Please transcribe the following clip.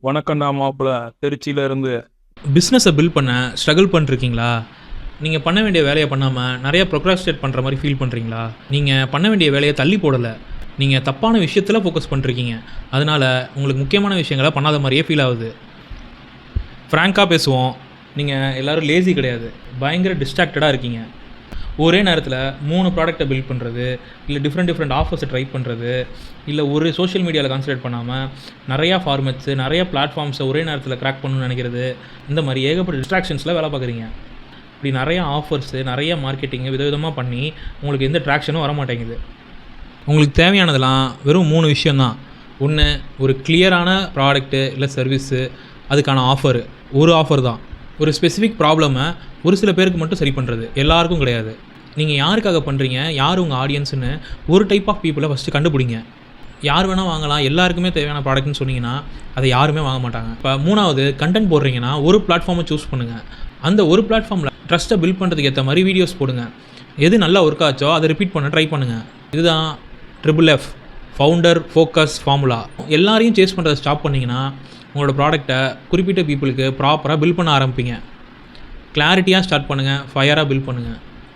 வணக்கம்டா மாப்பிள்ள, திருச்சியில இருந்து. பிஸ்னஸை பில்ட் பண்ண ஸ்ட்ரகிள் பண்ணிருக்கீங்களா? நீங்கள் பண்ண வேண்டிய வேலையை பண்ணாமல் நிறையா ப்ரொக்ராஸ்டேட் பண்ணுற மாதிரி ஃபீல் பண்ணுறீங்களா? நீங்கள் பண்ண வேண்டிய வேலையை தள்ளி போடலை, நீங்கள் தப்பான விஷயத்தில் ஃபோக்கஸ் பண்ணிருக்கீங்க. அதனால் உங்களுக்கு முக்கியமான விஷயங்களை பண்ணாத மாதிரியே ஃபீல் ஆகுது. ஃப்ராங்காக பேசுவோம், நீங்கள் எல்லோரும் லேசி கிடையாது, பயங்கர டிஸ்ட்ராக்டடாக இருக்கீங்க. ஒரே நேரத்தில் 3 ப்ராடக்ட்டை பில்ட் பண்ணுறது, இல்லை டிஃப்ரெண்ட் ஆஃபர்ஸை ட்ரை பண்ணுறது, இல்லை ஒரு சோஷியல் மீடியாவில் கான்சன்ட்ரேட் பண்ணாமல் நிறையா ஃபார்மேட்ஸு, நிறையா பிளாட்ஃபார்ம்ஸை ஒரே நேரத்தில் கிராக் பண்ணணும்னு நினைக்கிறது, இந்த மாதிரி ஏகப்பட்ட டிஸ்ட்ராக்ஷன்ஸில் வேலை பார்க்குறீங்க. இப்படி நிறையா ஆஃபர்ஸு, நிறையா மார்க்கெட்டிங்கு விதவிதமாக பண்ணி உங்களுக்கு எந்த ட்ராக்ஷனும் வர மாட்டேங்குது. உங்களுக்கு தேவையானதெல்லாம் வெறும் 3 விஷயந்தான். ஒன்று, ஒரு கிளியரான ப்ராடக்ட்டு இல்லை சர்வீஸு, அதுக்கான ஆஃபரு. ஒரு ஆஃபர் தான். ஒரு ஸ்பெசிஃபிக் ப்ராப்ளமை ஒரு சில பேருக்கு மட்டும் சரி பண்ணுறது, எல்லாருக்கும் கிடையாது. நீங்கள் யாருக்காக பண்ணுறீங்க, யார் உங்கள் ஆடியன்ஸுன்னு ஒரு டைப் ஆஃப் பீப்புளை ஃபஸ்ட்டு கண்டுபிடிங்க. யார் வேணால் வாங்கலாம், எல்லாருக்குமே தேவையான ப்ராடக்ட்னு சொன்னீங்கன்னா அதை யாருமே வாங்க மாட்டாங்க. இப்போ 3வது, கண்டென்ட் போடுறீங்கன்னா ஒரு பிளாட்ஃபார்மை சூஸ் பண்ணுங்கள். அந்த ஒரு பிளாட்ஃபார்மில் ட்ரஸ்ட்டை பில்ட் பண்ணுறதுக்கு ஏற்ற மாதிரி வீடியோஸ் போடுங்க. எது நல்லா ஒர்க் ஆச்சோ அதை ரிப்பீட் பண்ண ட்ரை பண்ணுங்கள். இதுதான் FFF ஃபவுண்டர் ஃபோக்கஸ் ஃபார்முலா. எல்லாரையும் சேஸ் பண்ணுறதை ஸ்டாப் பண்ணிங்கன்னா உங்களோட ப்ராடக்ட்டை குறிப்பிட்ட பீப்புளுக்கு ப்ராப்பராக பில்ட் பண்ண ஆரம்பிப்பீங்க. கிளாரிட்டியாக ஸ்டார்ட் பண்ணுங்கள், ஃபயராக பில்ட் பண்ணுங்கள்.